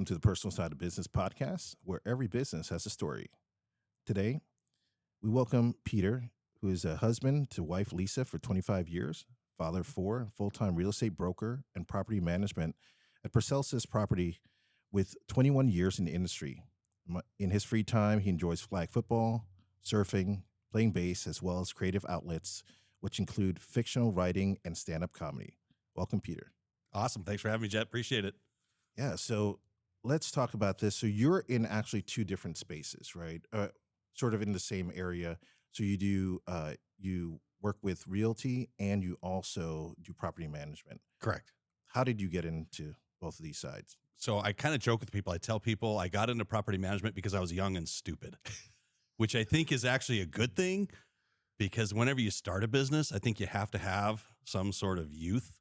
welcome to the Personal Side of Business podcast, where every business has a story. Today, we welcome Peter, who is a husband to wife Lisa for 25 years, father of four, full-time real estate broker and property management at Paracelsus Property with 21 years in the industry. In his free time, he enjoys flag football, surfing, playing bass, as well as creative outlets, which include fictional writing and stand-up comedy. Welcome, Peter. Awesome. Thanks for having me, Jet. Appreciate it. Yeah, so let's talk about this. So you're in actually two different spaces, right? Sort of in the same area. So you work with realty and you also do property management. Correct. How did you get into both of these sides? So I kind of joke with people. I tell people I got into property management because I was young and stupid, which I think is actually a good thing because whenever you start a business, I think you have to have some sort of youth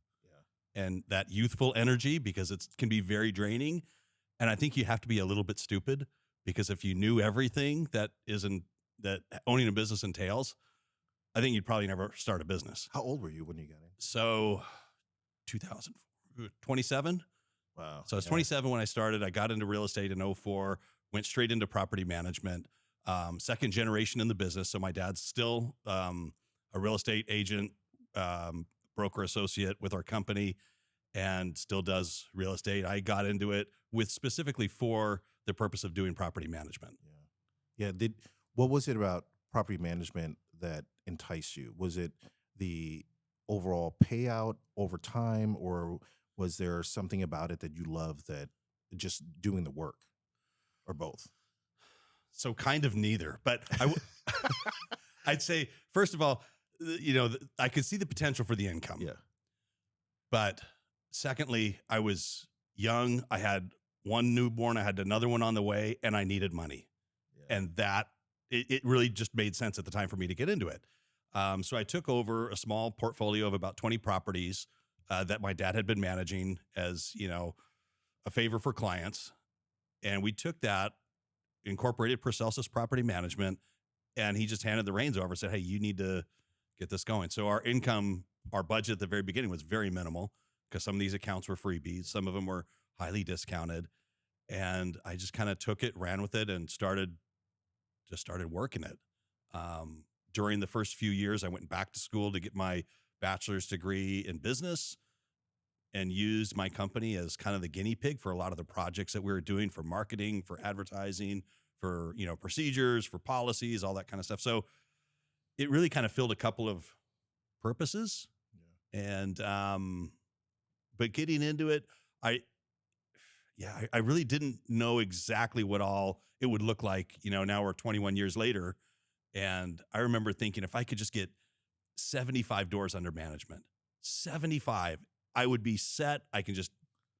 and that youthful energy because it can be very draining. And I think you have to be a little bit stupid because if you knew everything that owning a business entails, I think you'd probably never start a business. How old were you when you got in? So 27. Wow. So I was 27 when I started. I got into real estate in 2004, went straight into property management, second generation in the business. So my dad's still a real estate agent, broker associate with our company and still does real estate. I got into it specifically for the purpose of doing property management. Yeah. What was it about property management that enticed you? Was it the overall payout over time, or was there something about it that you love that just doing the work, or both? So kind of neither, but I'd say, first of all, I could see the potential for the income. Yeah. But secondly, I was young. I had one newborn. I had another one on the way, and I needed money. Yeah. And it really just made sense at the time for me to get into it. So I took over a small portfolio of about 20 properties that my dad had been managing as, a favor for clients. And we took that, incorporated Paracelsus Property Management, and he just handed the reins over and said, hey, you need to get this going. So our budget at the very beginning was very minimal because some of these accounts were freebies. Some of them were highly discounted. And I just kind of took it, ran with it, and started working it. During the first few years, I went back to school to get my bachelor's degree in business and used my company as kind of the guinea pig for a lot of the projects that we were doing for marketing, for advertising, for, procedures, for policies, all that kind of stuff. So it really kind of filled a couple of purposes. Yeah. And, but getting into it, I really didn't know exactly what all it would look like. Now we're 21 years later. And I remember thinking if I could just get 75 doors under management, 75, I would be set. I can just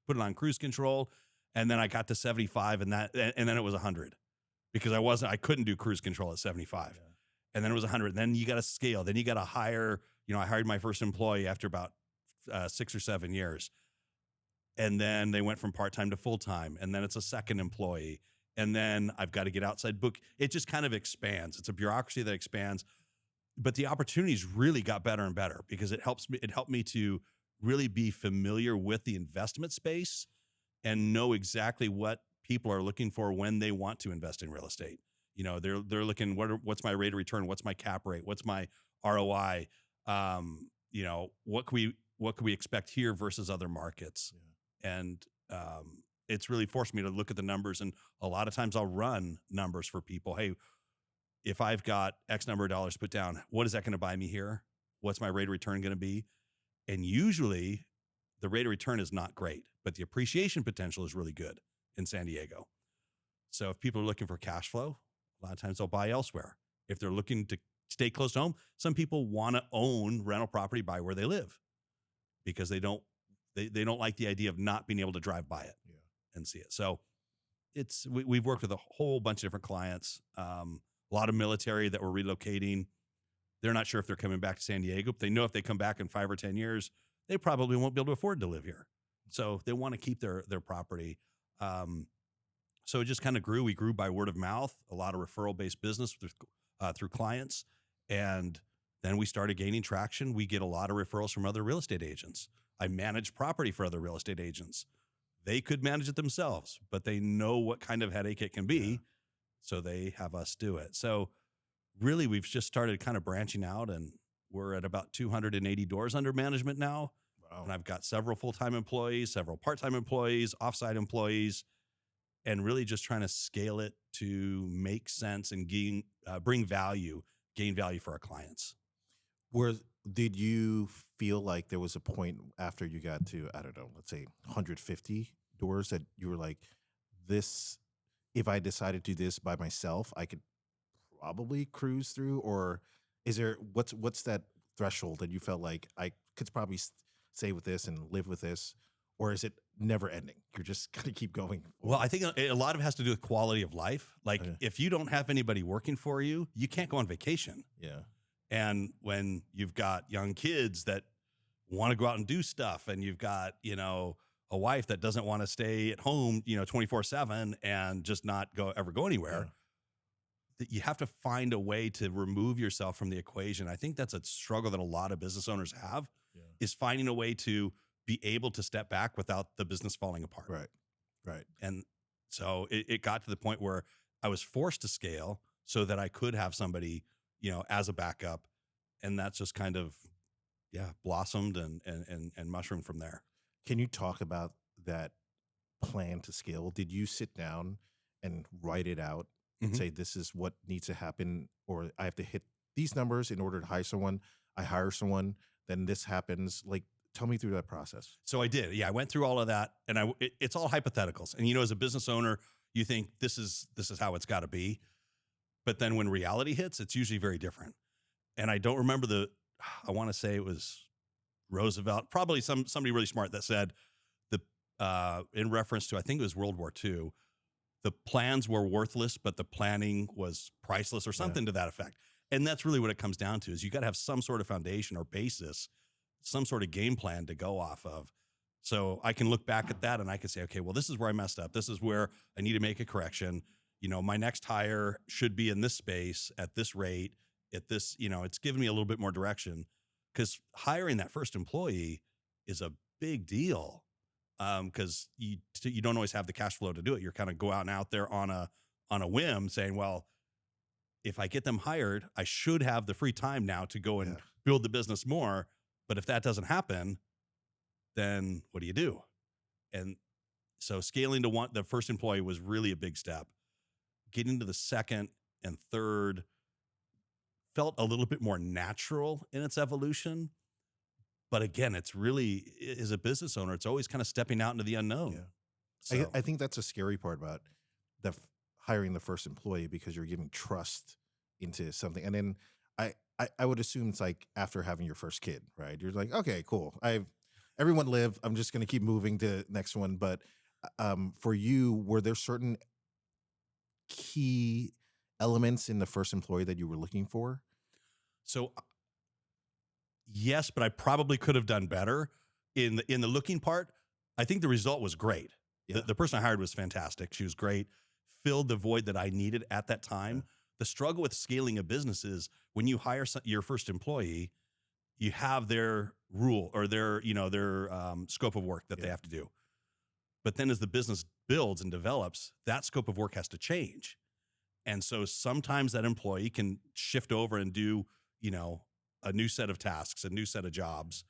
put it on cruise control. And then I got to 75 and then it was 100 because I couldn't do cruise control at 75. Yeah. And then it was 100. And then you got to scale. Then you got to hire, I hired my first employee after about 6 or 7 years. And then they went from part-time to full-time. And then it's a second employee. And then I've got to get outside book. It just kind of expands. It's a bureaucracy that expands. But the opportunities really got better and better because it helped me to really be familiar with the investment space and know exactly what people are looking for when they want to invest in real estate. They're looking, what's my rate of return? What's my cap rate? What's my ROI? What can we expect here versus other markets? Yeah. And it's really forced me to look at the numbers. And a lot of times I'll run numbers for people. Hey, if I've got X number of dollars put down, what is that going to buy me here? What's my rate of return going to be? And usually the rate of return is not great, but the appreciation potential is really good in San Diego. So if people are looking for cash flow, a lot of times they'll buy elsewhere. If they're looking to stay close to home, some people want to own rental property by where they live because they don't like the idea of not being able to drive by it and see it. So we've worked with a whole bunch of different clients, a lot of military that were relocating. They're not sure if they're coming back to San Diego, but they know if they come back in 5 or 10 years, they probably won't be able to afford to live here. So they want to keep their property. So it just kind of grew. We grew by word of mouth, a lot of referral-based business through clients. And then we started gaining traction. We get a lot of referrals from other real estate agents. I manage property for other real estate agents. they could manage it themselves, but they know what kind of headache it can be. Yeah. So they have us do it. So really, we've just started kind of branching out, and we're at about 280 doors under management now. Wow. And I've got several full-time employees, several part-time employees, offsite employees, and really just trying to scale it to make sense and bring value, gain value for our clients. Where did you feel like there was a point after you got to, I don't know, let's say 150 doors that you were like, this, if I decided to do this by myself, I could probably cruise through? Or is there, what's that threshold that you felt like I could probably stay with this and live with this? Or is it never ending? You're just going to keep going Well, forward? I think a lot of it has to do with quality of life. Like Okay. if you don't have anybody working for you, you can't go on vacation. Yeah. And when you've got young kids that want to go out and do stuff, and you've got, a wife that doesn't want to stay at home, 24/7 and just not ever go anywhere, that you have to find a way to remove yourself from the equation. I think that's a struggle that a lot of business owners have, Yeah. is finding a way to be able to step back without the business falling apart. Right. Right. And so it got to the point where I was forced to scale so that I could have somebody, as a backup. And that's just kind of, blossomed and mushroomed from there. Can you talk about that plan to scale? Did you sit down and write it out and Mhm. say, this is what needs to happen, or I have to hit these numbers in order to hire someone? I hire someone, then this happens. Like, tell me through that process. So I did. Yeah, I went through all of that, and it's all hypotheticals. And as a business owner, you think this is how it's got to be, but then when reality hits, it's usually very different. And I don't remember I want to say it was Roosevelt, probably somebody really smart, that said in reference to, I think it was World War II, the plans were worthless, but the planning was priceless, or something to that effect. And that's really what it comes down to, is you got to have some sort of foundation or basis, some sort of game plan to go off of. So I can look back at that and I can say, okay, well, this is where I messed up. This is where I need to make a correction. My next hire should be in this space at this rate, at this, it's given me a little bit more direction, because hiring that first employee is a big deal. Because you don't always have the cash flow to do it. You're kind of going out there on a whim, saying, well, if I get them hired, I should have the free time now to go and build the business more. But if that doesn't happen, then what do you do? And so scaling to the first employee was really a big step. Getting to the second and third felt a little bit more natural in its evolution. But again, it's really, as a business owner, it's always kind of stepping out into the unknown. Yeah. So, I think that's a scary part about hiring the first employee, because you're giving trust into something. And then I would assume it's like after having your first kid, right? You're like, okay, cool. Everyone live. I'm just going to keep moving to the next one. But for you, were there certain key elements in the first employee that you were looking for? so yes, but I probably could have done better in the looking part. I think the result was great. Yeah. The person I hired was fantastic. She was great, filled the void that I needed at that time. Yeah. The struggle with scaling a business is when you hire your first employee, you have their rule or their scope of work that they have to do. But then as the business builds and develops, that scope of work has to change. And so sometimes that employee can shift over and do, a new set of tasks, a new set of jobs,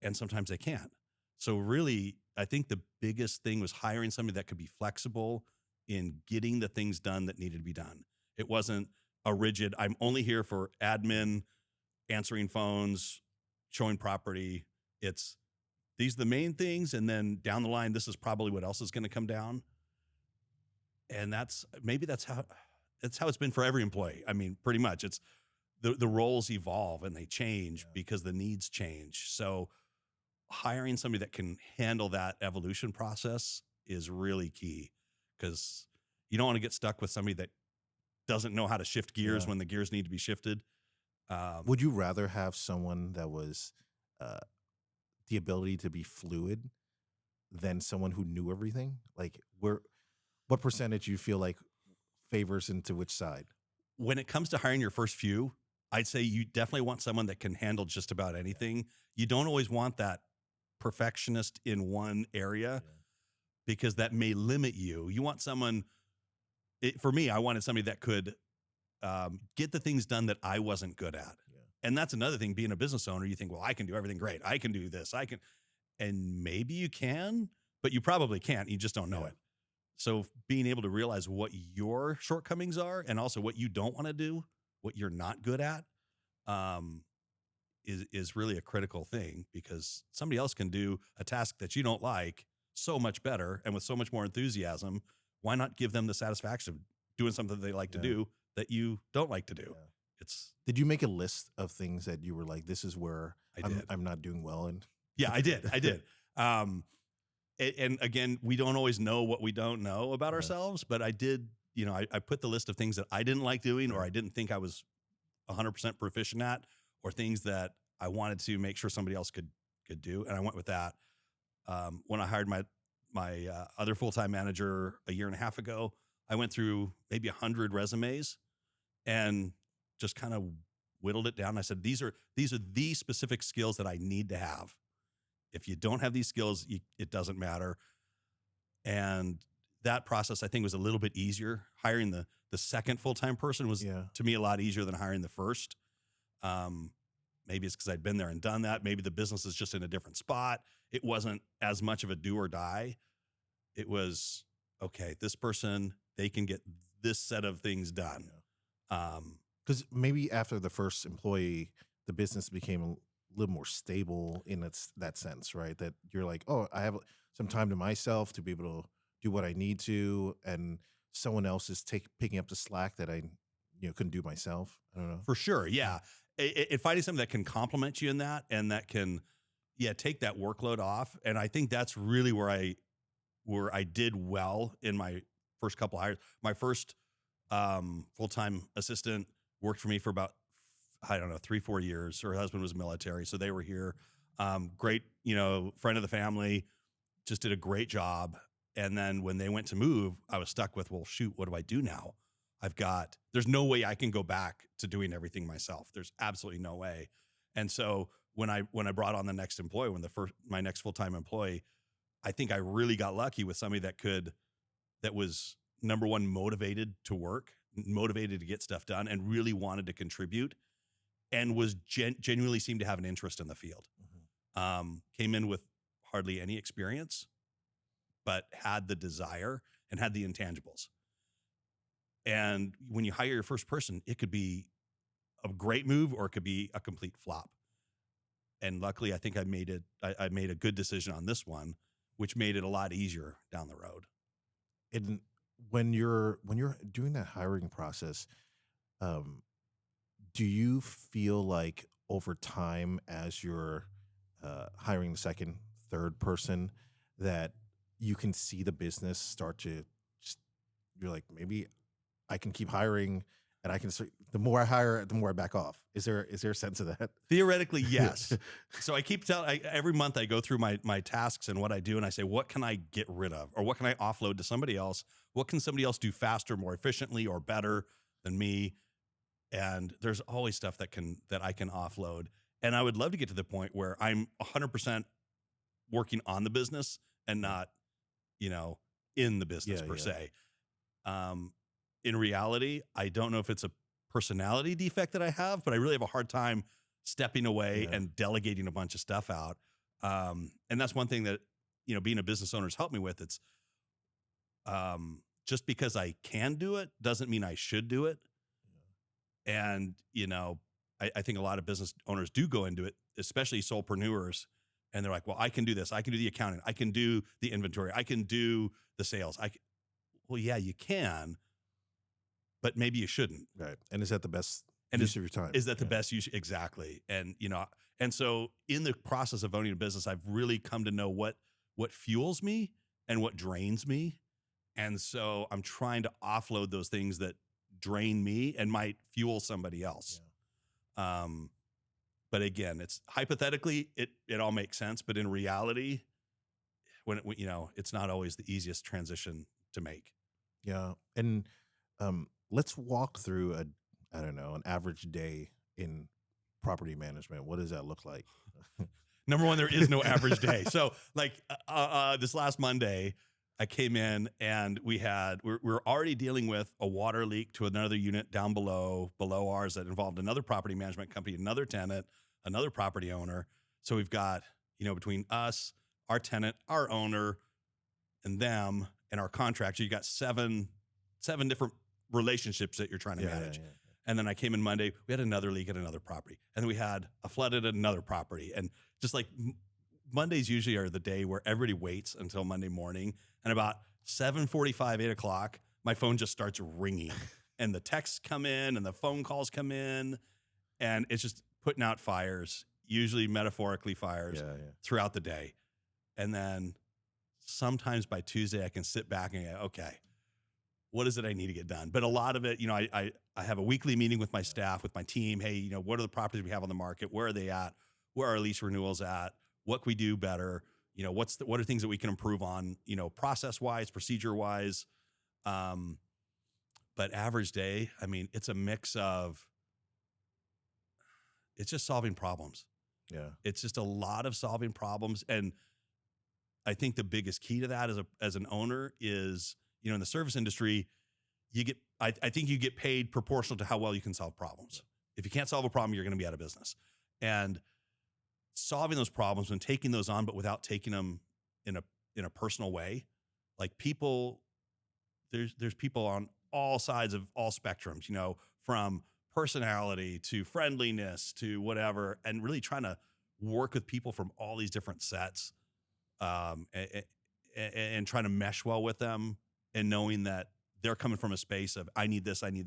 and sometimes they can't. So really, I think the biggest thing was hiring somebody that could be flexible in getting the things done that needed to be done. It wasn't a rigid, I'm only here for admin, answering phones, showing property. It's, these are the main things, and then down the line, this is probably what else is going to come down. And that's how it's been for every employee. I mean, pretty much it's the roles evolve and they change because the needs change. So hiring somebody that can handle that evolution process is really key, because you don't want to get stuck with somebody that doesn't know how to shift gears when the gears need to be shifted. Would you rather have someone that was the ability to be fluid than someone who knew everything? Like, what percentage you feel like favors into which side? When it comes to hiring your first few, I'd say you definitely want someone that can handle just about anything. You don't always want that perfectionist in one area, because that may limit you. You want someone, for me, I wanted somebody that could get the things done that I wasn't good at. Yeah. And that's another thing, being a business owner, you think, well, I can do everything great. I can do this. And maybe you can, but you probably can't. You just don't know Yeah. it. So being able to realize what your shortcomings are and also what you don't want to do, what you're not good at, is really a critical thing, because somebody else can do a task that you don't like so much better and with so much more enthusiasm. Why not give them the satisfaction of doing something they like to do that you don't like to do? Yeah. Did you make a list of things that you were like, this is where I'm not doing well in? Yeah, I did. And again, we don't always know what we don't know about ourselves, but I did, I put the list of things that I didn't like doing, or I didn't think I was 100% proficient at, or things that I wanted to make sure somebody else could do. And I went with that. When I hired my other full-time manager a year and a half ago, I went through maybe 100 resumes and just kind of whittled it down. I said, these are the specific skills that I need to have. If you don't have these skills, it doesn't matter. And that process, I think, was a little bit easier. Hiring the second full-time person was, to me, a lot easier than hiring the first. Maybe it's because I'd been there and done that. Maybe the business is just in a different spot. It wasn't as much of a do or die. It was, okay, this person, they can get this set of things done. Because maybe after the first employee, the business became a little more stable in that sense, right? That you're like, oh, I have some time to myself to be able to do what I need to, and someone else is picking up the slack that I couldn't do myself. I don't know. For sure, yeah. Finding something that can complement you in that, and that can, take that workload off. And I think that's really where I did well in my first couple hires. My first full-time assistant worked for me for about, 3-4 years. Her husband was military, so they were here. Great, friend of the family, just did a great job. And then when they went to move, I was stuck with, well, shoot, what do I do now? There's no way I can go back to doing everything myself. There's absolutely no way. And so when I brought on the next employee, my next full-time employee, I think I really got lucky with somebody that was, number one, motivated to work, motivated to get stuff done, and really wanted to contribute, and was genuinely seemed to have an interest in the field. Came in with hardly any experience, but had the desire and had the intangibles. And when you hire your first person, it could be a great move or it could be a complete flop. And luckily, I think I made a good decision on this one, which made it a lot easier down the road. And when you're doing that hiring process, do you feel like over time, as you're hiring the second, third person, that you can see the business start to you're like, maybe I can keep hiring, and I can the more I hire, the more I back off. Is there a sense of that? Theoretically, yes. So I keep every month I go through my tasks and what I do, and I say, what can I get rid of, or what can I offload to somebody else? What can somebody else do faster, more efficiently, or better than me? And there's always stuff that I can offload. And I would love to get to the point where I'm 100% working on the business and not, in the business per se. In reality, I don't know if it's a personality defect that I have, but I really have a hard time stepping away and delegating a bunch of stuff out. And that's one thing that, being a business owner has helped me with. It's just because I can do it doesn't mean I should do it. And, I think a lot of business owners do go into it, especially solopreneurs, and they're like, well, I can do this. I can do the accounting. I can do the inventory. I can do the sales. Well, yeah, you can, but maybe you shouldn't. Right. And is that the best use of your time? Is that the best use? Exactly. And, and so in the process of owning a business, I've really come to know what fuels me and what drains me. And so I'm trying to offload those things that drain me and might fuel somebody else. But again, it's hypothetically, it all makes sense. But in reality, when it's not always the easiest transition to make. Yeah. And let's walk through an average day in property management. What does that look like? Number one, there is no average day. So like this last Monday, I came in and we're already dealing with a water leak to another unit down below ours that involved another property management company, another tenant, another property owner. So we've got, between us, our tenant, our owner, and them, and our contractor, you got seven different relationships that you're trying to manage. Yeah. And then I came in Monday, we had another leak at another property. And then we had a flood at another property. And just like Mondays usually are the day where everybody waits until Monday morning. And about 7:45, 8 o'clock, my phone just starts ringing. And the texts come in and the phone calls come in. And it's just putting out fires, usually metaphorically fires, throughout the day. And then sometimes by Tuesday, I can sit back and go, okay, what is it I need to get done? But a lot of it, I have a weekly meeting with my staff, with my team. Hey, what are the properties we have on the market? Where are they at? Where are our lease renewals at? What can we do better? What are things that we can improve on, process wise, procedure wise. But average day, I mean, it's a mix of, it's just solving problems. Yeah. It's just a lot of solving problems. And I think the biggest key to that as an owner is, in the service industry, I think you get paid proportional to how well you can solve problems. If you can't solve a problem, you're going to be out of business. And solving those problems and taking those on, but without taking them in a personal way, like people, there's people on all sides of all spectrums, from personality to friendliness to whatever, and really trying to work with people from all these different sets, and trying to mesh well with them, and knowing that they're coming from a space of, I need this. And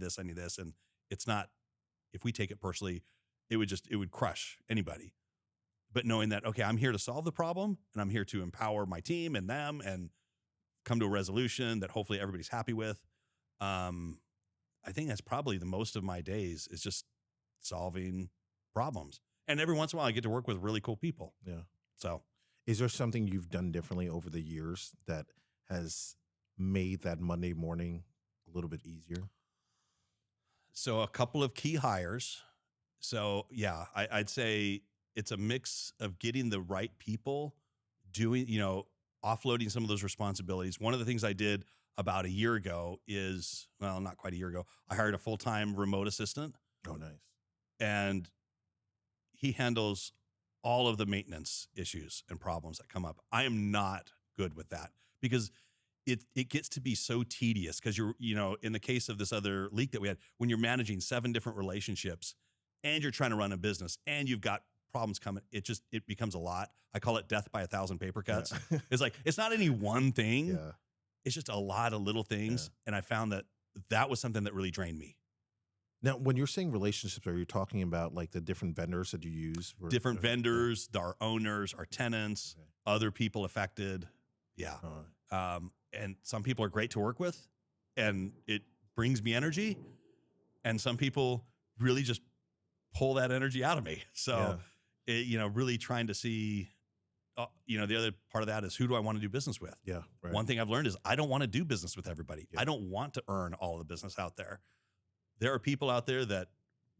it's not, if we take it personally, it would crush anybody. But knowing that, okay, I'm here to solve the problem and I'm here to empower my team and them and come to a resolution that hopefully everybody's happy with. I think that's probably the most of my days, is just solving problems. And every once in a while I get to work with really cool people. Yeah. So is there something you've done differently over the years that has made that Monday morning a little bit easier? So a couple of key hires. So yeah, I'd say it's a mix of getting the right people, doing, offloading some of those responsibilities. One of the things I did about a year ago is, well, not quite a year ago, I hired a full-time remote assistant. Oh, nice. And he handles all of the maintenance issues and problems that come up. I am not good with that because it gets to be so tedious, because you're, in the case of this other leak that we had, when you're managing 7 different relationships and you're trying to run a business and you've got problems coming, it becomes a lot. I call it death by 1,000 paper cuts. Yeah. It's like, it's not any one thing. Yeah. It's just a lot of little things. Yeah. And I found that was something that really drained me. Now, when you're saying relationships, are you talking about like the different vendors that you use? Different vendors, our owners, our tenants, other people affected. Yeah. And some people are great to work with and it brings me energy. And some people really just pull that energy out of me. So, really trying to see, the other part of that is, who do I want to do business with? Yeah. Right. One thing I've learned is I don't want to do business with everybody. Yeah. I don't want to earn all the business out there. There are people out there that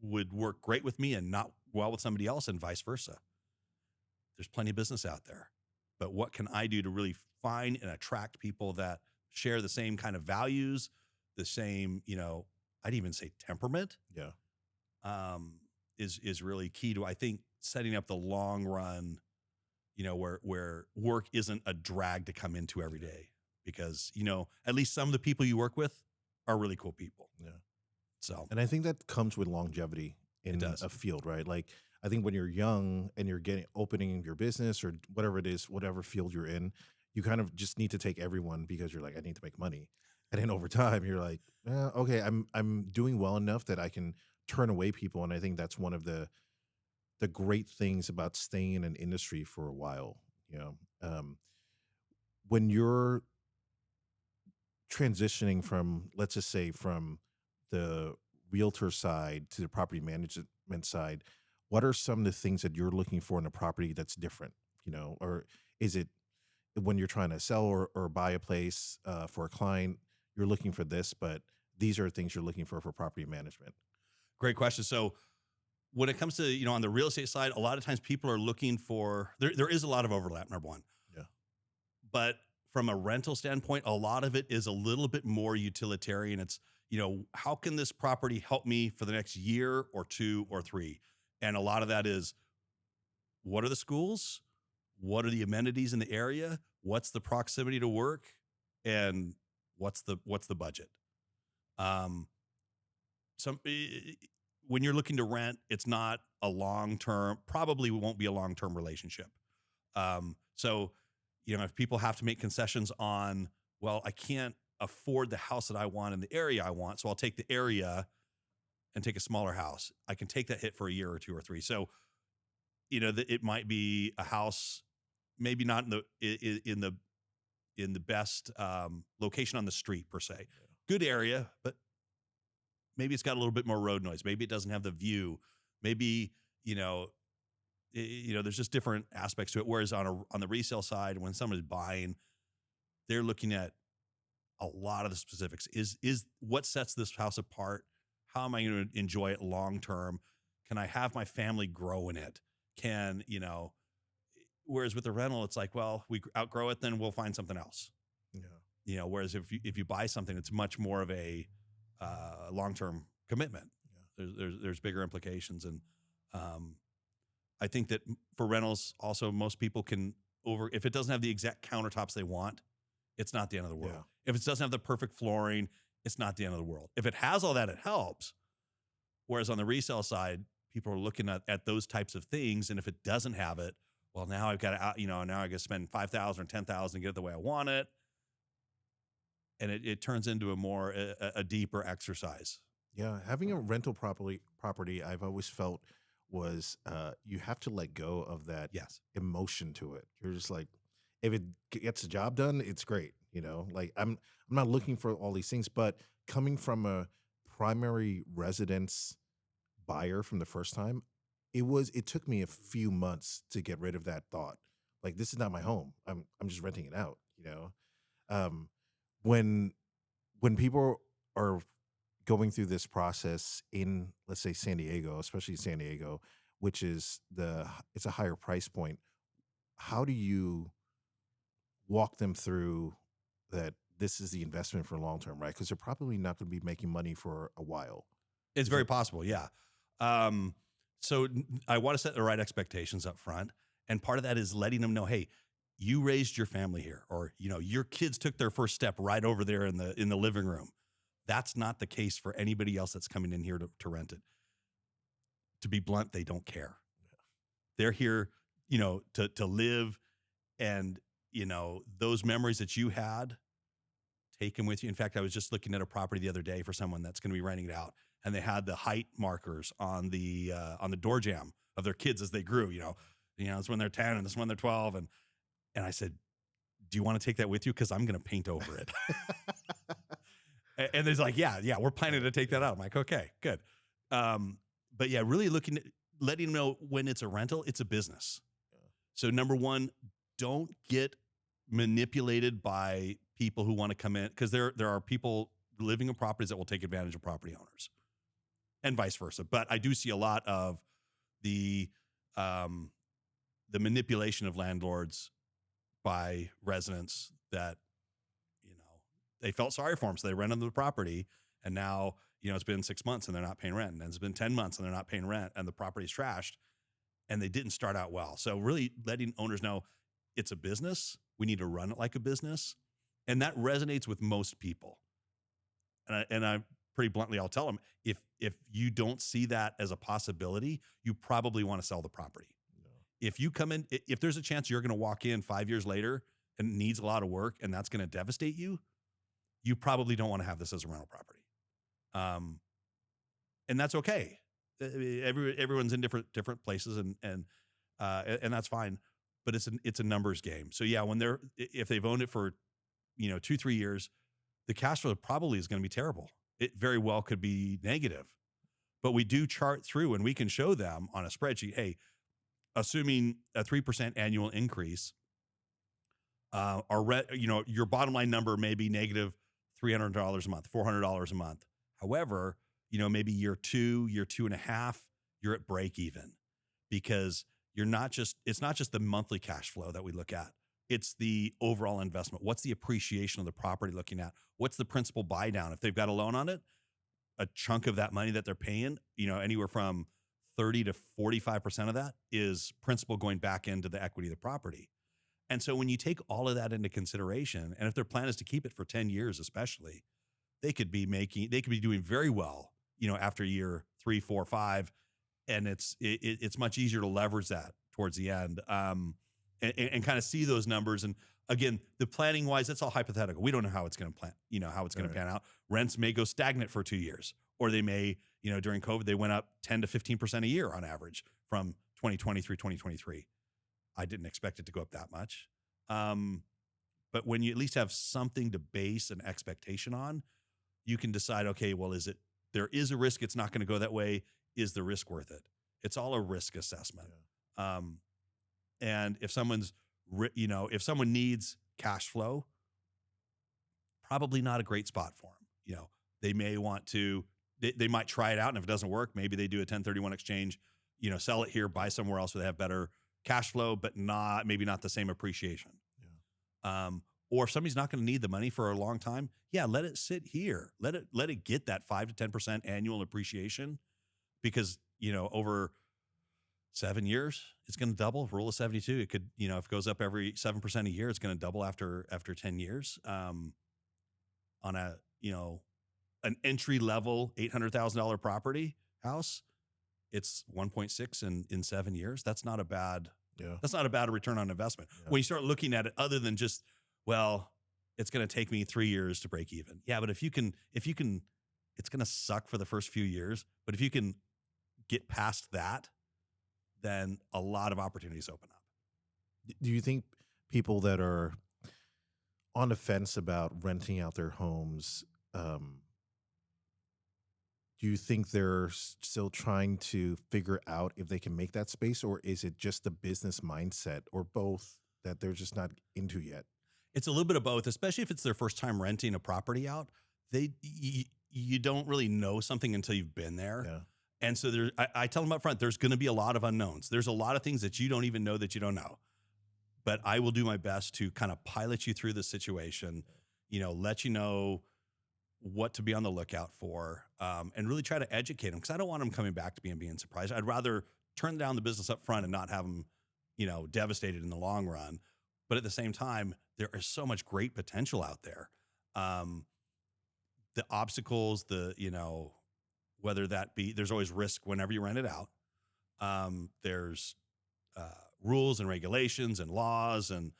would work great with me and not well with somebody else, and vice versa. There's plenty of business out there, but what can I do to really find and attract people that share the same kind of values, the same, I'd even say temperament? Yeah. Is really key to, I think, setting up the long run, where work isn't a drag to come into every day, because, at least some of the people you work with are really cool people. Yeah. So, and I think that comes with longevity in a field, right? Like, I think when you're young and you're opening your business or whatever it is, whatever field you're in, you kind of just need to take everyone because you're like, I need to make money. And then over time you're like, okay, I'm doing well enough that I can turn away people. And I think that's one of the great things about staying in an industry for a while. When you're transitioning from, let's just say, from the realtor side to the property management side, what are some of the things that you're looking for in a property that's different? Or is it when you're trying to sell or buy a place for a client, you're looking for this, but these are things you're looking for property management? Great question. So when it comes to, on the real estate side, a lot of times people are looking for, there is a lot of overlap, number one. Yeah. But from a rental standpoint, a lot of it is a little bit more utilitarian. It's, how can this property help me for the next year or 2 or 3? And a lot of that is, what are the schools? What are the amenities in the area? What's the proximity to work? And what's the budget? Um, some when you're looking to rent, it's not a long-term, probably won't be a long-term relationship. So, if people have to make concessions on, well, I can't afford the house that I want in the area I want, so I'll take the area and take a smaller house. I can take that hit for a year or 2 or 3. So, it might be a house, maybe not in the best location on the street per se. Good area, but maybe it's got a little bit more road noise. Maybe it doesn't have the view. Maybe, there's just different aspects to it. Whereas on the resale side, when someone's buying, they're looking at a lot of the specifics. Is what sets this house apart? How am I going to enjoy it long term? Can I have my family grow in it? Whereas with the rental, it's like, well, we outgrow it, then we'll find something else. Yeah. Whereas if you buy something, it's much more of a long-term commitment. Yeah. There's bigger implications. And I think that for rentals also, most people can if it doesn't have the exact countertops they want, it's not the end of the world. Yeah. If it doesn't have the perfect flooring, it's not the end of the world. If it has all that, it helps. Whereas on the resale side, people are looking at those types of things. And if it doesn't have it, well, now I've got to, now I got to spend $5,000 or $10,000 to get it the way I want it. And it turns into a deeper exercise. Yeah, having a rental property, I've always felt was you have to let go of that Yes. emotion to it. You're just like, if it gets the job done, it's great. Like I'm not looking for all these things, but coming from a primary residence buyer from the first time, it took me a few months to get rid of that thought. Like, this is not my home. I'm just renting it out. Um, when people are going through this process in, let's say, San Diego, especially San Diego, which is it's a higher price point. How do you walk them through that this is the investment for long term, right? Because they're probably not going to be making money for a while. It's very possible, yeah. So I want to set the right expectations up front. And part of that is letting them know, hey, you raised your family here, or, your kids took their first step right over there in the living room. That's not the case for anybody else that's coming in here to rent it. To be blunt, they don't care. They're here, to live, and, those memories that you had, take them with you. In fact, I was just looking at a property the other day for someone that's going to be renting it out, and they had the height markers on the door jamb of their kids as they grew. It's when they're 10 and this when they're 12, and I said, "Do you want to take that with you? Because I'm going to paint over it." And they're like, "Yeah, we're planning to take that out." I'm like, "Okay, good." But yeah, really letting them know when it's a rental, it's a business. So number one, don't get manipulated by people who want to come in, because there are people living in properties that will take advantage of property owners, and vice versa. But I do see a lot of the manipulation of landlords by residents that, they felt sorry for them, so they rented the property, and now, it's been 6 months and they're not paying rent, and it's been 10 months and they're not paying rent, and the property's trashed, and they didn't start out well. So really letting owners know it's a business. We need to run it like a business. And that resonates with most people. And I pretty bluntly, I'll tell them, if you don't see that as a possibility, you probably want to sell the property. No. If you come in, if there's a chance you're going to walk in 5 years later and it needs a lot of work and that's going to devastate you, you probably don't want to have this as a rental property. And that's okay. Everyone's in different places, and that's fine. But it's a numbers game. So yeah, if they've owned it for 2-3 years, the cash flow probably is going to be terrible. It very well could be negative. But we do chart through, and we can show them on a spreadsheet, hey, assuming a 3% annual increase, your bottom line number may be negative $300 a month, $400 a month. However, maybe year 2, year 2.5, you're at break even, because it's not just the monthly cash flow that we look at. It's the overall investment. What's the appreciation of the property looking at? What's the principal buy down? If they've got a loan on it, a chunk of that money that they're paying, anywhere from 30 to 45% of that is principal going back into the equity of the property. And so when you take all of that into consideration, and if their plan is to keep it for 10 years, especially, they could be doing very well, after year 3, 4, 5. And it's much easier to leverage that towards the end. And kind of see those numbers. And again, the planning wise, that's all hypothetical. We don't know how it's going to pan out. Rents may go stagnant for 2 years, or they may, during COVID, they went up 10 to 15% a year on average from 2020 through 2023. I didn't expect it to go up that much. But when you at least have something to base an expectation on, you can decide, okay, well, there is a risk it's not going to go that way. Is the risk worth it? It's all a risk assessment. Yeah. And if if someone needs cash flow, probably not a great spot for them. They may want to, they might try it out. And if it doesn't work, maybe they do a 1031 exchange, sell it here, buy somewhere else where they have better cash flow, but maybe not the same appreciation. Yeah. Or if somebody's not going to need the money for a long time, let it sit here. Let it get that 5 to 10% annual appreciation, because, over 7 years, it's going to double. Rule of 72. It could, if it goes up every 7% a year, it's going to double after 10 years. On an entry level $800,000 property house, it's 1.6 in 7 years. That's not a bad. Yeah. That's not a bad return on investment. Yeah. When you start looking at it, other than just, well, it's going to take me 3 years to break even. Yeah, but if you can, it's going to suck for the first few years. But if you can get past that, then a lot of opportunities open up. Do you think people that are on the fence about renting out their homes, do you think they're still trying to figure out if they can make that space, or is it just a business mindset, or both, that they're just not into yet? It's a little bit of both, especially if it's their first time renting a property out. You don't really know something until you've been there. Yeah. And so I tell them up front, there's going to be a lot of unknowns. There's a lot of things that you don't even know that you don't know. But I will do my best to kind of pilot you through the situation, let you know what to be on the lookout for, and really try to educate them, because I don't want them coming back to me and being surprised. I'd rather turn down the business up front and not have them, devastated in the long run. But at the same time, there is so much great potential out there. The obstacles, whether that be, there's always risk whenever you rent it out. There's rules and regulations and laws and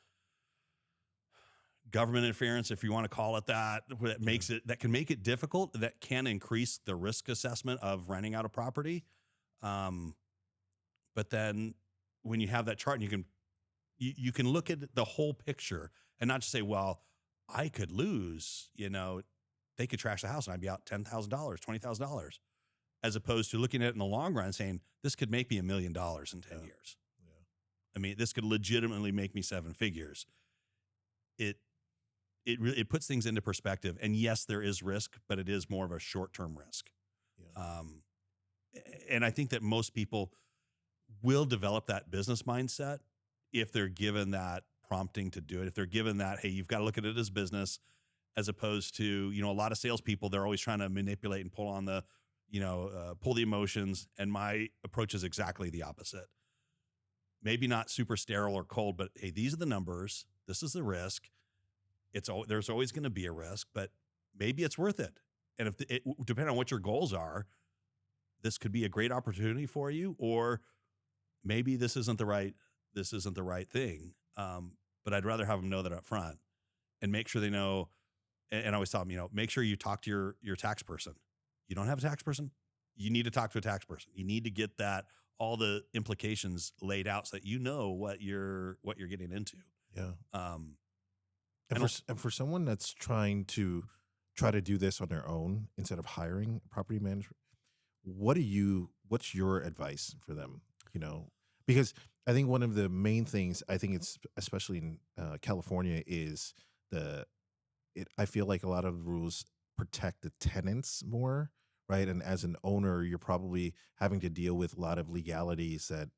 government interference, if you want to call it that, that can make it difficult, that can increase the risk assessment of renting out a property. But then when you have that chart, and you can look at the whole picture and not just say, well, I could lose, they could trash the house and I'd be out $10,000, $20,000, as opposed to looking at it in the long run and saying, this could make me $1 million in 10 years. Yeah. I mean, this could legitimately make me 7 figures. It puts things into perspective. And yes, there is risk, but it is more of a short-term risk. Yeah. And I think that most people will develop that business mindset if they're given that prompting to do it. If they're given that, hey, you've got to look at it as business, as opposed to, a lot of salespeople, they're always trying to manipulate and pull on pull the emotions. And my approach is exactly the opposite. Maybe not super sterile or cold, but hey, these are the numbers. This is the risk. There's always going to be a risk, but maybe it's worth it. And depending on what your goals are, this could be a great opportunity for you, or maybe this isn't the right thing. But I'd rather have them know that up front and make sure they know. And I always tell them, make sure you talk to your tax person. You don't have a tax person, you need to talk to a tax person. You need to get all the implications laid out so that you know what you're getting into. Yeah. And for someone that's trying to do this on their own instead of hiring a property manager, what's your advice for them? Because I think one of the main things, I think it's especially in California, is I feel like a lot of the rules protect the tenants more, right? And as an owner, you're probably having to deal with a lot of legalities that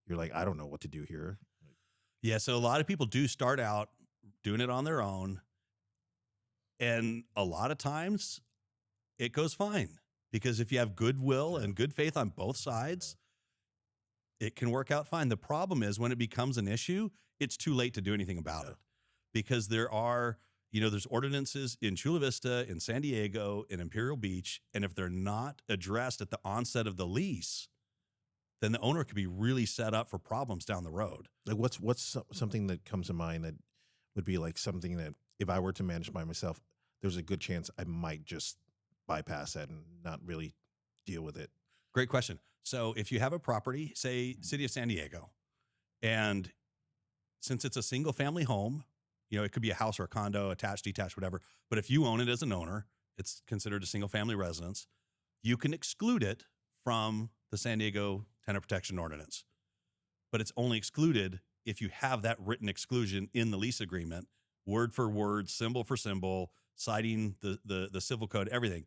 you're like, I don't know what to do here. Yeah, so a lot of people do start out doing it on their own, and a lot of times it goes fine because if you have goodwill Yeah. and good faith on both sides, it can work out fine. The problem is when it becomes an issue, it's too late to do anything about Yeah. it because there's ordinances in Chula Vista, in San Diego, in Imperial Beach, and if they're not addressed at the onset of the lease, then the owner could be really set up for problems down the road. Like something that comes to mind that would be like something that if I were to manage by myself, there's a good chance I might just bypass that and not really deal with it. Great question. So if you have a property, say City of San Diego, and since it's a single family home, it could be a house or a condo, attached, detached, whatever. But if you own it as an owner, it's considered a single family residence. You can exclude it from the San Diego Tenant Protection Ordinance, but it's only excluded if you have that written exclusion in the lease agreement, word for word, symbol for symbol, citing the civil code, everything.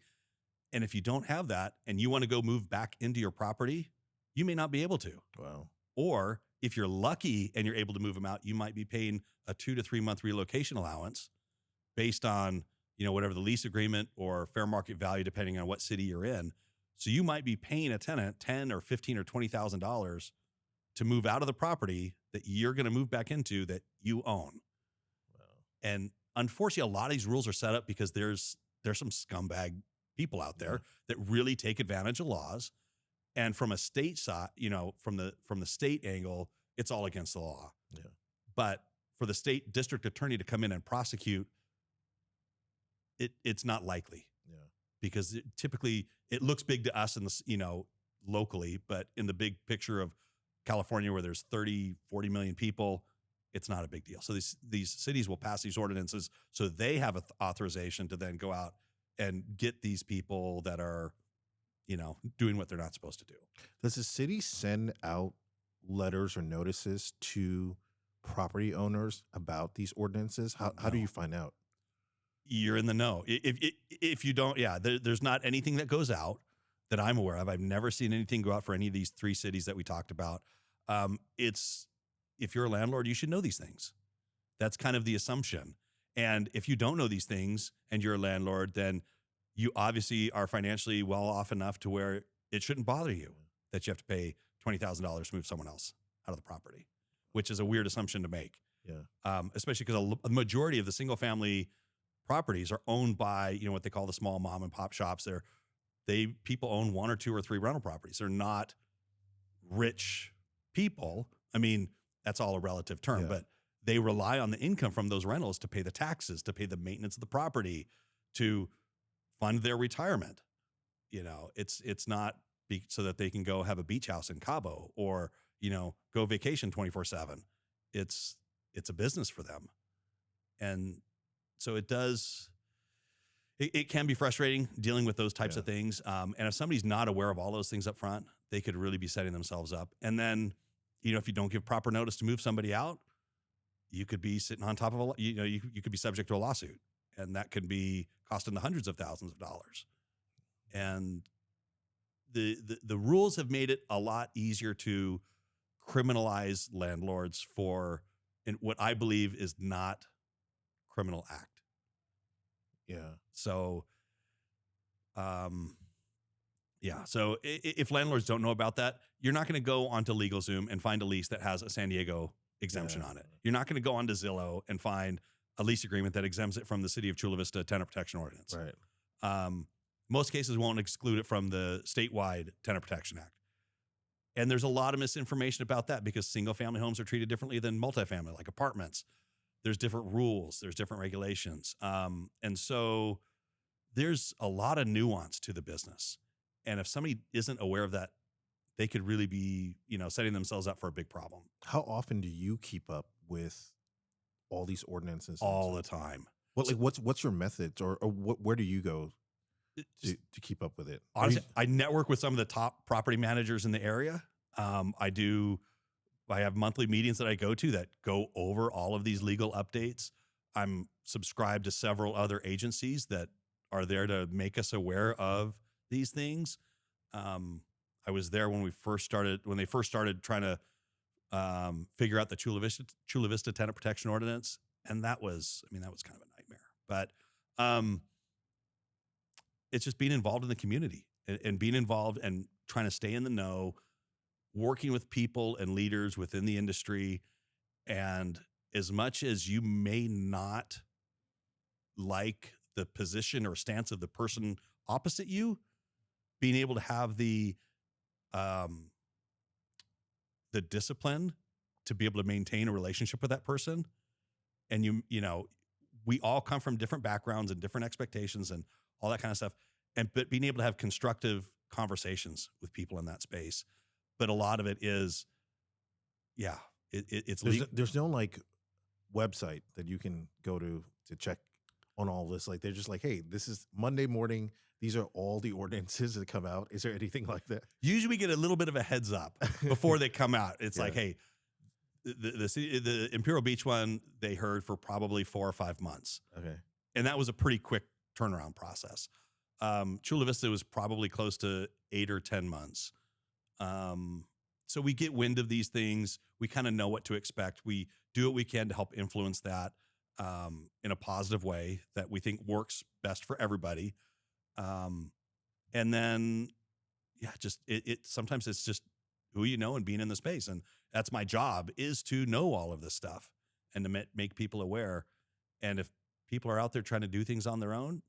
And if you don't have that and you want to go move back into your property, you may not be able to. Wow. Or if you're lucky and you're able to move them out, you might be paying a 2 to 3 month relocation allowance based on, whatever the lease agreement or fair market value, depending on what city you're in. So you might be paying a tenant $10 or $15 or $20,000 to move out of the property that you're going to move back into that you own. Wow. And unfortunately, a lot of these rules are set up because there's some scumbag people out there that really take advantage of laws. And from a state side, from the state angle, it's all against the law. Yeah. But for the state district attorney to come in and prosecute, it's not likely. Yeah. Because typically it looks big to us in the, locally, but in the big picture of California where there's 30, 40 million people, it's not a big deal. So these cities will pass these ordinances so they have authorization to then go out and get these people that are, doing what they're not supposed to do. Does the city send out letters or notices to property owners about these ordinances? How do you find out? You're in the know. If you don't, there's not anything that goes out that I'm aware of. I've never seen anything go out for any of these 3 cities that we talked about. If you're a landlord, you should know these things. That's kind of the assumption. And if you don't know these things and you're a landlord, then you obviously are financially well off enough to where it shouldn't bother you that you have to pay $20,000 to move someone else out of the property, which is a weird assumption to make. Yeah. Especially because a majority of the single family properties are owned by, what they call the small mom and pop shops. People own 1 or 2 or 3 rental properties. They're not rich people. I mean, that's all a relative term, but they rely on the income from those rentals to pay the taxes, to pay the maintenance of the property, to fund their retirement. It's not so that they can go have a beach house in Cabo or, go vacation 24/7. It's a business for them. And so it can be frustrating dealing with those types of things. And if somebody's not aware of all those things up front, they could really be setting themselves up. And then, if you don't give proper notice to move somebody out, you could be sitting on top of you could be subject to a lawsuit, and that could be costing the hundreds of thousands of dollars. And the rules have made it a lot easier to criminalize landlords for what I believe is not criminal act. Yeah. So, So if landlords don't know about that, you're not going to go onto LegalZoom and find a lease that has a San Diego exemption on it. You're not going to go onto Zillow and find a lease agreement that exempts it from the City of Chula Vista Tenant Protection Ordinance. Right. Most cases won't exclude it from the statewide Tenant Protection Act. And there's a lot of misinformation about that because single family homes are treated differently than multifamily, like apartments. There's different rules, there's different regulations. And so there's a lot of nuance to the business. And if somebody isn't aware of that, they could really be, setting themselves up for a big problem. How often do you keep up with all these ordinances? All the time. What's your methods or where do you go to keep up with it? Honestly, I network with some of the top property managers in the area. I have monthly meetings that I go to that go over all of these legal updates. I'm subscribed to several other agencies that are there to make us aware of these things. I was there when they first started trying to figure out the Chula Vista tenant protection ordinance. And that was, I mean, that was kind of a nightmare, but, it's just being involved in the community and being involved and trying to stay in the know, working with people and leaders within the industry. And as much as you may not like the position or stance of the person opposite you, being able to have um, the discipline to be able to maintain a relationship with that person. And you know, we all come from different backgrounds and different expectations and all that kind of stuff. But being able to have constructive conversations with people in that space. But a lot of it is, yeah, it's there's no like website that you can go to check on all this. Like they're just like, hey, this is Monday morning. These are all the ordinances that come out. Is there anything like that? Usually we get a little bit of a heads up before they come out. It's like, hey, the Imperial Beach one, they heard for probably 4 or 5 months. Okay. And that was a pretty quick turnaround process. Chula Vista was probably close to 8 or 10 months. So we get wind of these things. We kind of know what to expect. We do what we can to help influence that in a positive way that we think works best for everybody. And then, yeah, just it sometimes it's just who you know and being in the space. And that's my job, is to know all of this stuff and to make people aware. And if people are out there trying to do things on their own,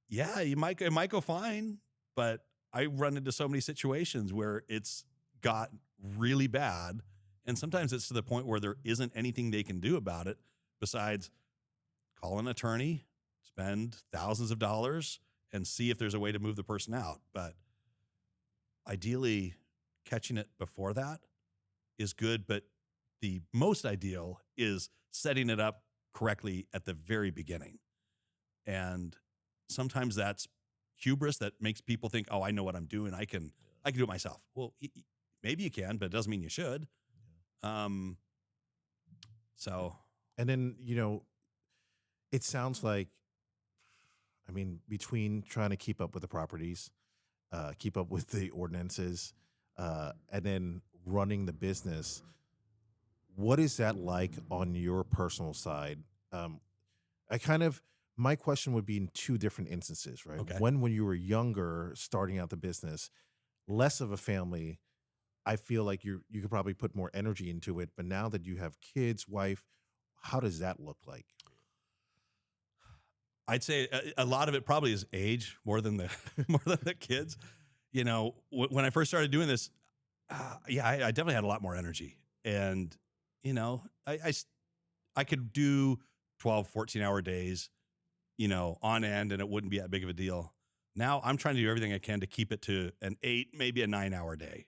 yeah, it might go fine, but I run into so many situations where it's got really bad. And sometimes it's to the point where there isn't anything they can do about it besides call an attorney, spend thousands of dollars, and see if there's a way to move the person out. But ideally, catching it before that is good. But the most ideal is setting it up correctly at the very beginning. And sometimes that's hubris that makes people think, oh, I know what I'm doing. I can do it myself. Well, maybe you can, but it doesn't mean you should. So, and then, you know, it sounds like, I mean, between trying to keep up with the properties, keep up with the ordinances, and then running the business, what is that like on your personal side? My question would be in two different instances, right? Okay. When you were younger, starting out the business, less of a family, I feel like you could probably put more energy into it. But now that you have kids, wife, how does that look like? I'd say a lot of it probably is age more than the kids. You know, when I first started doing this, yeah, I definitely had a lot more energy. And, you know, I could do 12, 14-hour days, you know, on end, and it wouldn't be that big of a deal. Now I'm trying to do everything I can to keep it to an 8, maybe a 9-hour day.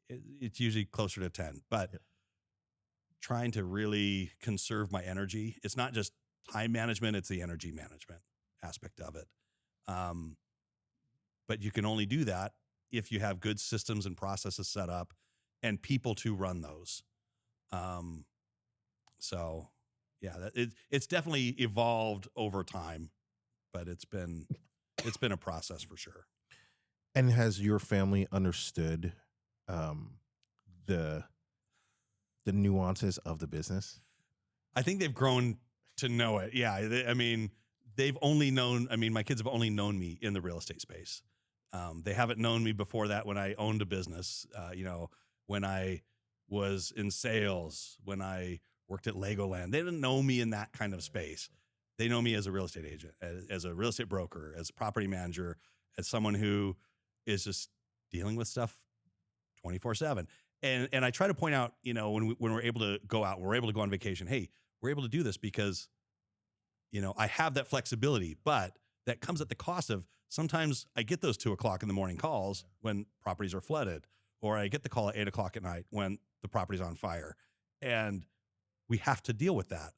It's usually closer to 10, but trying to really conserve my energy. It's not just time management, it's the energy management aspect of it. But you can only do that if you have good systems and processes set up and people to run those. So yeah, it's definitely evolved over time, but it's been a process for sure. And has your family understood the nuances of the business? I think they've grown to know it. Yeah. I mean, my kids have only known me in the real estate space. They haven't known me before that when I owned a business, you know, when I was in sales, when I worked at Legoland. They didn't know me in that kind of space. They know me as a real estate agent, as a real estate broker, as a property manager, as someone who is just dealing with stuff 24/7. And I try to point out, you know, when we're able to go out, we're able to go on vacation. Hey, we're able to do this because, you know, I have that flexibility, but that comes at the cost of sometimes I get those 2:00 in the morning calls when properties are flooded, or I get the call at 8:00 at night when the property's on fire, and we have to deal with that.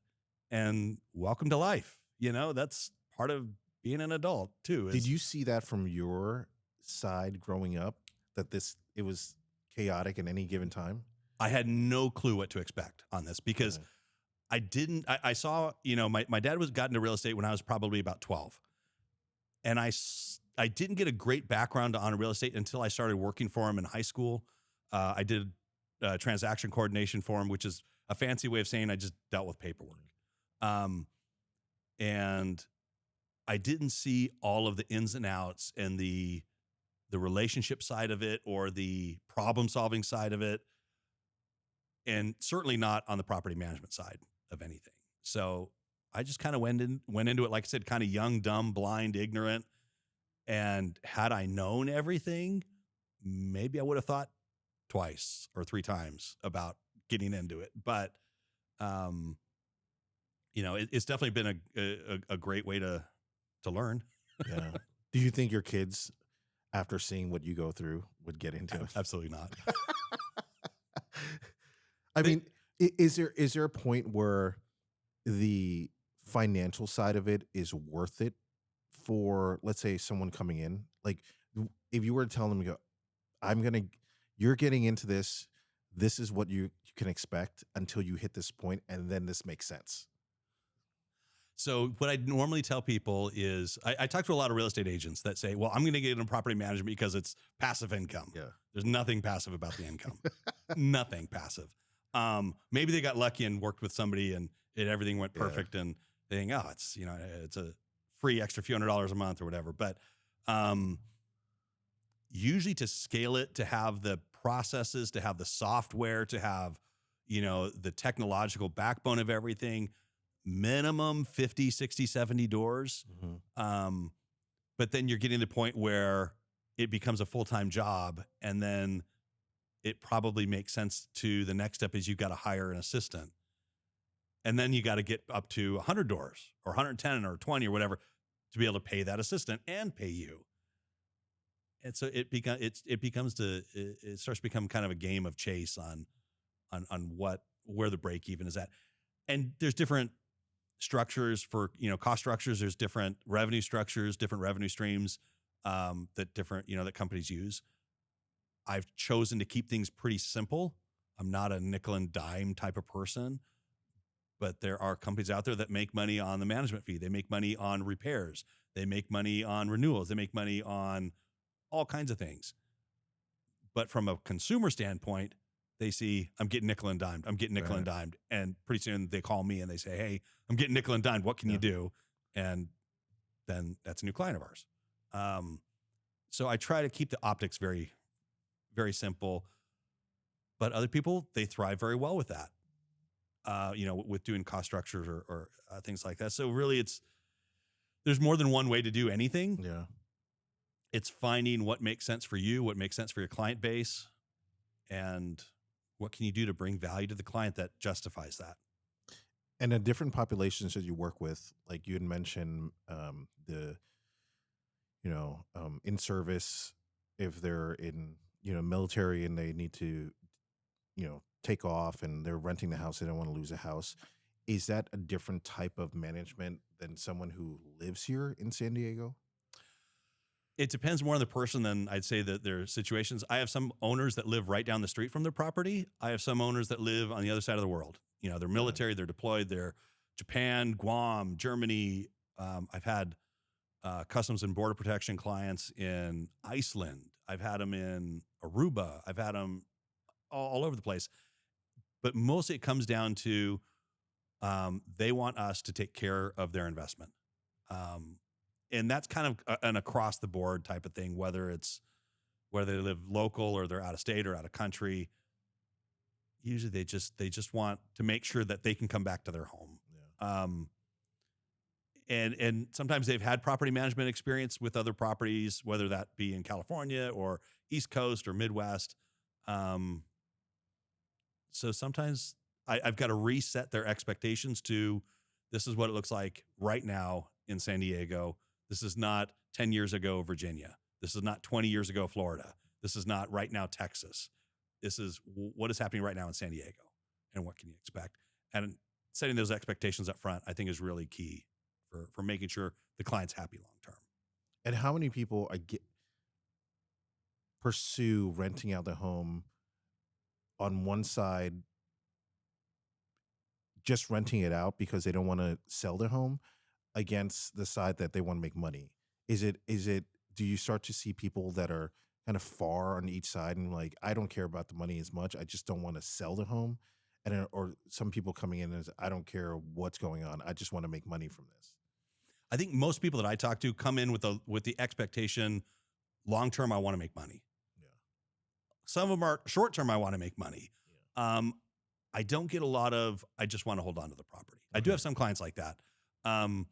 And welcome to life. You know, that's part of being an adult too. Did you see that from your side growing up, that it was chaotic at any given time? I had no clue what to expect on this because I saw, you know, my dad got into real estate when I was probably about 12. And I didn't get a great background on real estate until I started working for him in high school. I did transaction coordination form, which is a fancy way of saying I just dealt with paperwork. And I didn't see all of the ins and outs and the relationship side of it or the problem solving side of it, and certainly not on the property management side of anything. So I just kind of went into it, like I said, kind of young, dumb, blind, ignorant. And had I known everything, maybe I would have thought twice or three times about getting into it. But it's definitely been a great way to learn. Yeah. Do you think your kids, after seeing what you go through, would get into it? Absolutely not. I mean, is there a point where the financial side of it is worth it for, let's say, someone coming in? Like, if you were to tell them, you're getting into this. This is what you can expect until you hit this point, and then this makes sense. So what I normally tell people is I talk to a lot of real estate agents that say, well, I'm going to get into property management because it's passive income. Yeah. There's nothing passive about the income. Nothing passive. Maybe they got lucky and worked with somebody and everything went perfect and they think, oh, it's a free extra few $100s a month or whatever. But usually to scale it, to have the processes, to have the software, to have, the technological backbone of everything, minimum 50, 60, 70 doors. Mm-hmm. But then you're getting to the point where it becomes a full-time job. And then it probably makes sense to the next step is you've got to hire an assistant. And then you got to get up to 100 doors or 110 or 20 or whatever to be able to pay that assistant and pay you. And so it starts to become kind of a game of chase on where the break even is at. And there's different structures for, cost structures. There's different revenue structures, different revenue streams that companies use. I've chosen to keep things pretty simple. I'm not a nickel and dime type of person, but there are companies out there that make money on the management fee. They make money on repairs. They make money on renewals. They make money on all kinds of things. But from a consumer standpoint, they see I'm getting nickel and dimed. I'm getting nickel and dimed. And pretty soon they call me and they say, hey, I'm getting nickel and dimed. What can you do? And then that's a new client of ours. So I try to keep the optics very, very simple. But other people, they thrive very well with that, with doing cost structures or things like that. So really there's more than one way to do anything. Yeah. It's finding what makes sense for you, what makes sense for your client base, and what can you do to bring value to the client that justifies that. And the different populations that you work with, like you had mentioned, in service, if they're in, military and they need to, take off and they're renting the house, they don't want to lose a house. Is that a different type of management than someone who lives here in San Diego? It depends more on the person than I'd say that their situations. I have some owners that live right down the street from their property. I have some owners that live on the other side of the world. They're military, they're deployed, they're Japan, Guam, Germany. I've had customs and border protection clients in Iceland. I've had them in Aruba. I've had them all over the place. But mostly it comes down to they want us to take care of their investment. And that's kind of an across the board type of thing, whether they live local or they're out of state or out of country. Usually they just want to make sure that they can come back to their home. Yeah. And sometimes they've had property management experience with other properties, whether that be in California or East Coast or Midwest. So sometimes I've got to reset their expectations to this is what it looks like right now in San Diego. This is not 10 years ago, Virginia. This is not 20 years ago, Florida. This is not right now, Texas. This is what is happening right now in San Diego and what can you expect? And setting those expectations up front, I think is really key for making sure the client's happy long-term. And how many people pursue renting out the home on one side, just renting it out because they don't want to sell their home, against the side that they want to make money? Do you start to see people that are kind of far on each side, and like I don't care about the money as much. I just don't want to sell the home. And or some people coming in as I don't care what's going on. I just want to make money from this. I think most people that I talk to come in with the expectation, long term, I want to make money. Yeah. Some of them are short term, I want to make money. Yeah. I don't get a lot of, I just want to hold on to the property. I do have some clients like that. And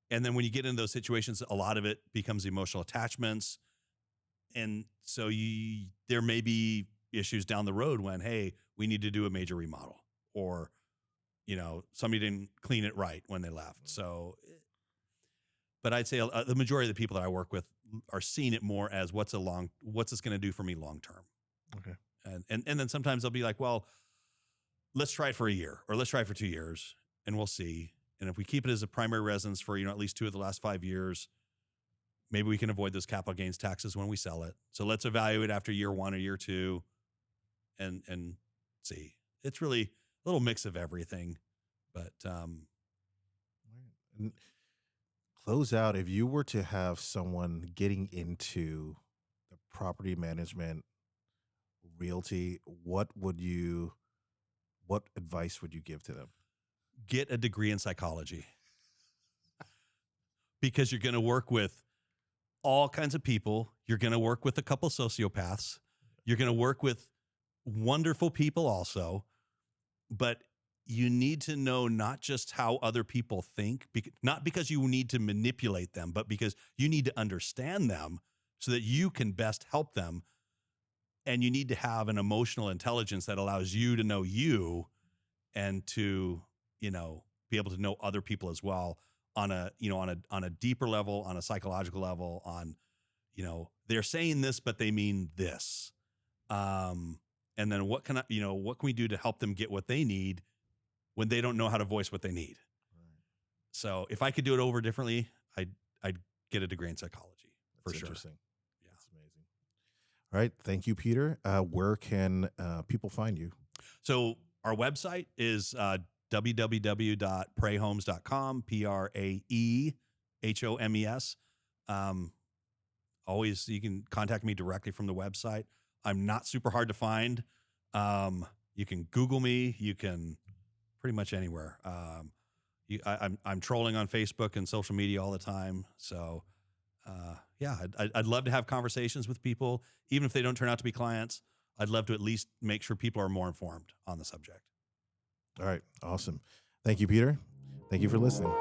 then when you get into those situations, a lot of it becomes emotional attachments. And so there may be issues down the road when, hey, we need to do a major remodel, or, somebody didn't clean it right when they left. So, but I'd say the majority of the people that I work with are seeing it more as what's this going to do for me long term. Okay. And then sometimes they'll be like, well, let's try it for a year, or let's try it for 2 years, and we'll see. And if we keep it as a primary residence for, at least 2 of the last 5 years, maybe we can avoid those capital gains taxes when we sell it. So let's evaluate after year 1 or year 2 and see. It's really a little mix of everything, but, And close out. If you were to have someone getting into the property management, realty, what advice would you give to them? get a degree in psychology, because you're going to work with all kinds of people. You're going to work with a couple sociopaths. You're going to work with wonderful people also, but you need to know not just how other people think, not because you need to manipulate them, but because you need to understand them so that you can best help them. And you need to have an emotional intelligence that allows you to know you, and to, be able to know other people as well on a deeper level, on a psychological level, on, they're saying this, but they mean this. And then what can we do to help them get what they need when they don't know how to voice what they need? Right. So if I could do it over differently, I'd get a degree in psychology. That's for sure. Interesting. Yeah. That's amazing. All right. Thank you, Peter. Where can people find you? So our website is www.praehomes.com, Praehomes. Always, you can contact me directly from the website. I'm not super hard to find. You can Google me. You can pretty much anywhere. I'm trolling on Facebook and social media all the time. So, I'd love to have conversations with people, even if they don't turn out to be clients. I'd love to at least make sure people are more informed on the subject. All right. Awesome. Thank you, Peter. Thank you for listening.